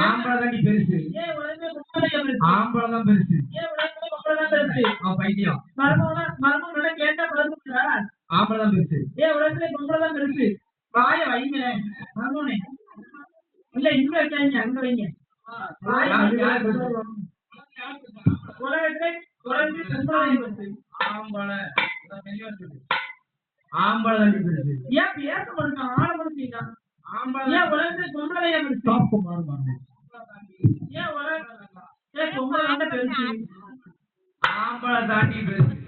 ஆம்பளை பெருசு ஆம்பளை பெருசு பைத்தியம் ஆம்பளை பெருசு பொம்பளை பெருசு வாய வைங்க இல்ல இங்க வைக்காங்க அங்க வைங்க ஆம்பளை பெருசு ஏன் பேச மாட்டான் ஆள முடிச்சீங்க ஆம்பளை உலகத்துல பொம்பளையா பெருசு ஏன் பொம்பளை பெருசு ஆம்பளை தாண்டி பெருசு